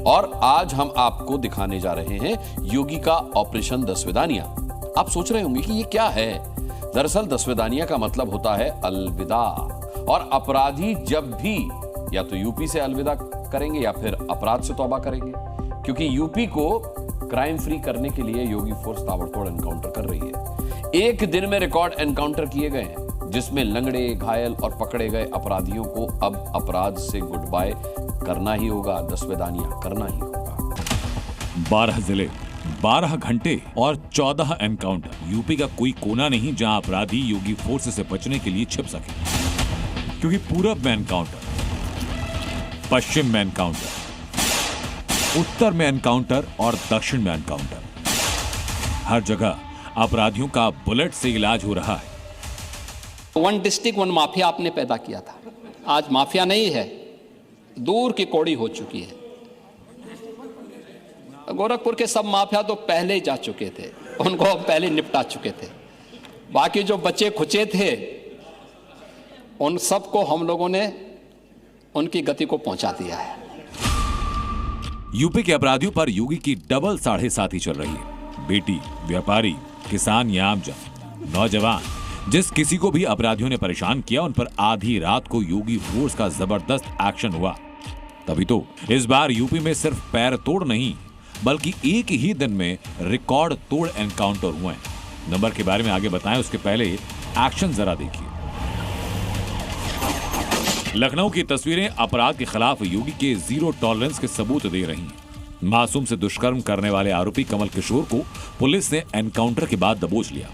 और आज हम आपको दिखाने जा रहे हैं योगी का ऑपरेशन दसवेदानिया। आप सोच रहे होंगे कि ये क्या है। दरअसल दसवेदानिया का मतलब होता है अलविदा, और अपराधी जब भी या तो यूपी से अलविदा करेंगे या फिर अपराध से तौबा करेंगे, क्योंकि यूपी को क्राइम फ्री करने के लिए योगी फोर्स ताबड़तोड़ एनकाउंटर कर रही है। एक दिन में रिकॉर्ड एनकाउंटर किए गए हैं, जिसमें लंगड़े, घायल और पकड़े गए अपराधियों को अब अपराध से गुड बाय करना ही होगा, दसवेदानिया करना ही होगा। 12 जिले, 12 घंटे और 14 एनकाउंटर। यूपी का कोई कोना नहीं जहां अपराधी योगी फोर्स से बचने के लिए छिप सके, क्योंकि पूरब में एनकाउंटर, पश्चिम में एनकाउंटर, उत्तर में एनकाउंटर और दक्षिण में एनकाउंटर। हर जगह अपराधियों का बुलेट से इलाज हो रहा है। वन डिस्ट्रिक्ट वन माफिया आपने पैदा किया था, आज माफिया नहीं है, दूर की कौड़ी हो चुकी है। गोरखपुर के सब माफिया तो पहले ही जा चुके थे, उनको पहले निपटा चुके थे। बाकी जो बच्चे खुचे थे उन सबको हम लोगों ने उनकी गति को पहुंचा दिया है। यूपी के अपराधियों पर योगी की डबल साढ़े साथी चल रही है। बेटी, व्यापारी, किसान या आमजन, नौजवान, जिस किसी को भी अपराधियों ने परेशान किया उन पर आधी रात को योगी फोर्स का जबरदस्त एक्शन हुआ। तभी तो इस बार यूपी में सिर्फ पैर तोड़ नहीं बल्कि एक ही दिन में रिकॉर्ड तोड़ एनकाउंटर हुए हैं। नंबर के बारे में आगे बताएं, उसके पहले एक्शन जरा देखिए। लखनऊ की तस्वीरें अपराध के खिलाफ योगी के जीरो टॉलरेंस के सबूत दे रही हैं। मासूम से दुष्कर्म करने वाले आरोपी कमल किशोर को पुलिस ने एनकाउंटर के बाद दबोच लिया।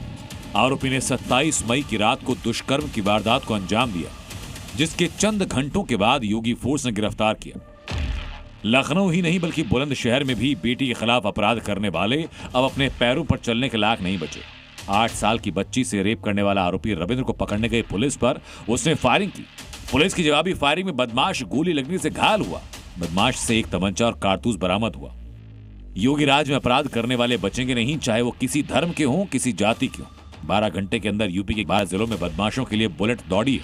आरोपी ने 27 मई की रात को दुष्कर्म की वारदात को अंजाम दिया, जिसके चंद घंटों के बाद योगी फोर्स ने गिरफ्तार किया। लखनऊ ही नहीं बल्कि बुलंदशहर में भी बेटी के खिलाफ अपराध करने वाले अब अपने पैरों पर चलने के लायक नहीं बचे। 8 साल की बच्ची से रेप करने वाला आरोपी रविंद्र को पकड़ने गई पुलिस पर उसने फायरिंग की। पुलिस की जवाबी फायरिंग में बदमाश गोली लगने से घायल हुआ। बदमाश से एक तमंचा और कारतूस बरामद हुआ। योगी राज में अपराध करने वाले बचेंगे नहीं, चाहे वो किसी धर्म के हों, किसी जाति के हों। 12 घंटे के अंदर यूपी के 12 जिलों में बदमाशों के लिए बुलेट दौड़ी है।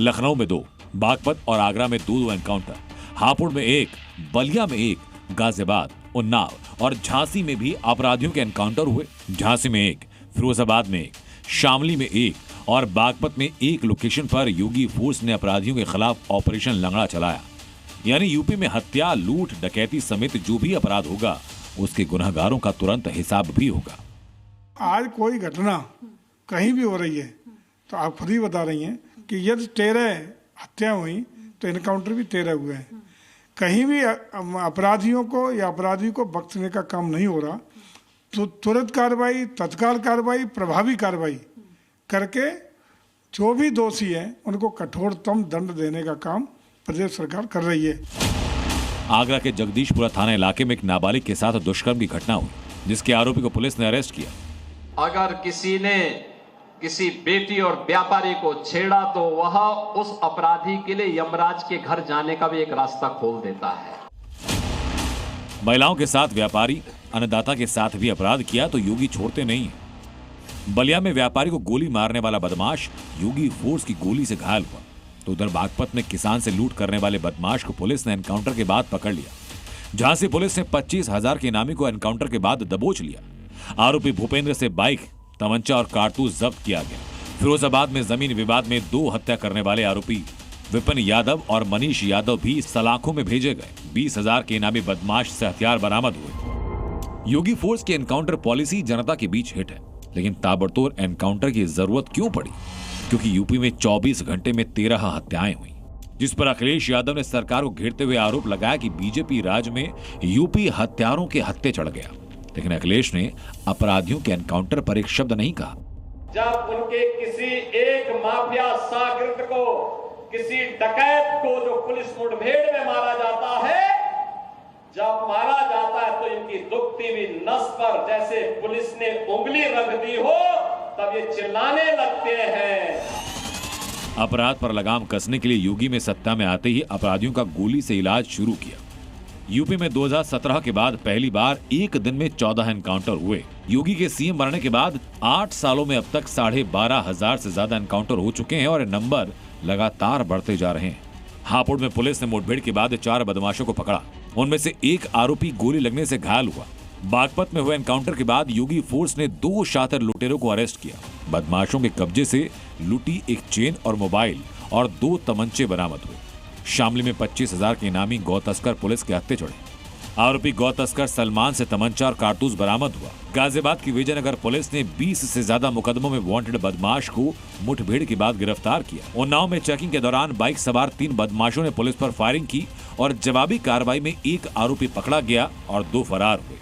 लखनऊ में 2, बागपत और आगरा में 2 एनकाउंटर, हापुड़ में 1, बलिया में 1, गाजियाबाद, उन्नाव और झांसी में भी अपराधियों के एनकाउंटर हुए। झांसी में 1, फिरोजाबाद में 1, शामली में 1 और बागपत में 1 लोकेशन पर योगी फोर्स ने अपराधियों के खिलाफ ऑपरेशन लंगड़ा चलाया। यानी यूपी में हत्या, लूट, डकैती समेत जो भी अपराध होगा उसके गुनहगारों का तुरंत हिसाब भी होगा। आज कोई घटना कहीं भी हो रही है तो आप खुद ही बता रही हैं कि यदि 13 हत्या हुई तो एनकाउंटर भी 13 हुए हैं। कहीं भी अपराधियों को या अपराधी को बख्शने का काम नहीं हो रहा, तो तुरंत कार्रवाई, तत्काल कार्रवाई, प्रभावी कार्रवाई करके जो भी दोषी हैं उनको कठोरतम दंड देने का काम प्रदेश सरकार कर रही है। आगरा के जगदीशपुरा थाना इलाके में एक नाबालिग के साथ दुष्कर्म की घटना हुई, जिसके आरोपी को पुलिस ने अरेस्ट किया। अगर किसी ने किसी बेटी और व्यापारी को छेड़ा तो वह उस अपराधी के लिए यमराज के घर जाने का भी एक रास्ता खोल देता है। महिलाओं के साथ व्यापारी, अन्नदाता के साथ भी अपराध किया तो योगी छोड़ते नहीं। बलिया में व्यापारी को गोली मारने वाला बदमाश योगी फोर्स की गोली से घायल हुआ, तो उधर बागपत में किसान से लूट करने वाले बदमाश को पुलिस ने एनकाउंटर के बाद पकड़ लिया। झांसी पुलिस ने 25,000 के इनामी को एनकाउंटर के बाद दबोच लिया। आरोपी भूपेंद्र से बाइक, तमंचा और कारतूस जब्त किया गया। फिरोजाबाद में जमीन विवाद में 2 हत्या करने वाले आरोपी विपिन यादव और मनीष यादव भी सलाखों में भेजे गए। 20,000 के इनामी बदमाश से हथियार बरामद हुए। योगी फोर्स की एनकाउंटर पॉलिसी जनता के बीच हिट है, लेकिन ताबड़तोड़ एनकाउंटर की जरूरत क्यों पड़ी? क्योंकि यूपी में 24 घंटे में 13 हत्याएं हुई, जिस पर अखिलेश यादव ने सरकार को घेरते हुए आरोप लगाया कि बीजेपी राज में यूपी हत्यारों के हत्थे चढ़ गया। लेकिन अखिलेश ने अपराधियों के एनकाउंटर पर एक शब्द नहीं कहा। जब उनके किसी एक माफिया शागिर्द को, किसी डकैत को जो पुलिस मुठभेड़ में मारा जाता है, जब मारा जाता है तो इनकी दुखती हुई नस पर जैसे पुलिस ने उंगली रख दी हो, तब ये चिल्लाने लगते हैं। अपराध पर लगाम कसने के लिए योगी में सत्ता में आते ही अपराधियों का गोली से इलाज शुरू किया। यूपी में 2017 के बाद पहली बार एक दिन में 14 एनकाउंटर हुए। योगी के सीएम बनने के बाद 8 सालों में अब तक 12,500 से ज्यादा एनकाउंटर हो चुके हैं और नंबर लगातार बढ़ते जा रहे हैं। हापुड़ में पुलिस ने मुठभेड़ के बाद 4 बदमाशों को पकड़ा। उनमें से एक आरोपी गोली लगने से घायल हुआ। बागपत में हुए एनकाउंटर के बाद योगी फोर्स ने 2 शातिर लुटेरों को अरेस्ट किया। बदमाशों के कब्जे से लूटी एक चेन और मोबाइल और 2 तमंचे बरामद हुए। शामली में 25,000 के इनामी गौ तस्कर पुलिस के हत्थे चढ़े। आरोपी गौ तस्कर सलमान से तमंचा और कारतूस बरामद हुआ। गाजियाबाद की विजयनगर पुलिस ने 20 से ज्यादा मुकदमों में वांटेड बदमाश को मुठभेड़ के बाद गिरफ्तार किया। उन्नाव में चेकिंग के दौरान बाइक सवार 3 बदमाशों ने पुलिस पर फायरिंग की और जवाबी कार्रवाई में 1 आरोपी पकड़ा गया और 2 फरार हुए।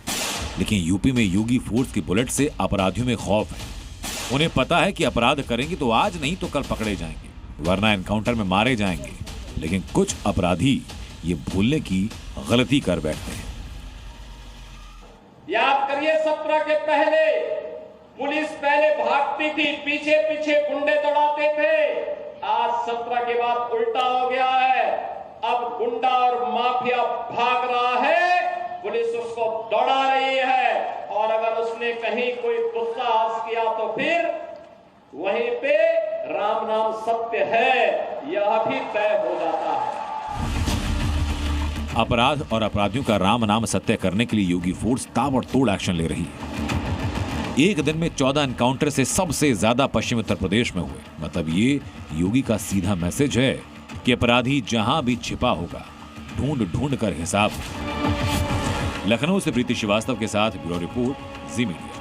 लेकिन यूपी में योगी फोर्स की बुलेट से अपराधियों में खौफ है। उन्हें पता है कि अपराध करेंगे तो आज नहीं तो कल पकड़े जाएंगे, वरना एनकाउंटर में मारे जाएंगे। लेकिन कुछ अपराधी ये भूलने की गलती कर बैठते हैं। याद करिए 17 के पहले पुलिस पहले भागती थी, पीछे पीछे गुंडे दौड़ाते थे। आज 17 के बाद उल्टा हो गया है। अब गुंडा और माफिया भाग रहा है, पुलिस उसको दौड़ा रही है। और अगर उसने कहीं कोई दुस्साहस किया तो फिर वहीं पे राम नाम सत्य है, यह भी तय हो जाता है। अपराध और अपराधियों का राम नाम सत्य करने के लिए योगी फोर्स ताबड़तोड़ एक्शन ले रही है। एक दिन में 14 एनकाउंटर से सबसे ज्यादा पश्चिमी उत्तर प्रदेश में हुए। मतलब ये योगी का सीधा मैसेज है कि अपराधी जहां भी छिपा होगा, ढूंढ ढूंढ कर हिसाब। लखनऊ से प्रीति श्रीवास्तव के साथ ब्यूरो रिपोर्ट, जी मीडिया।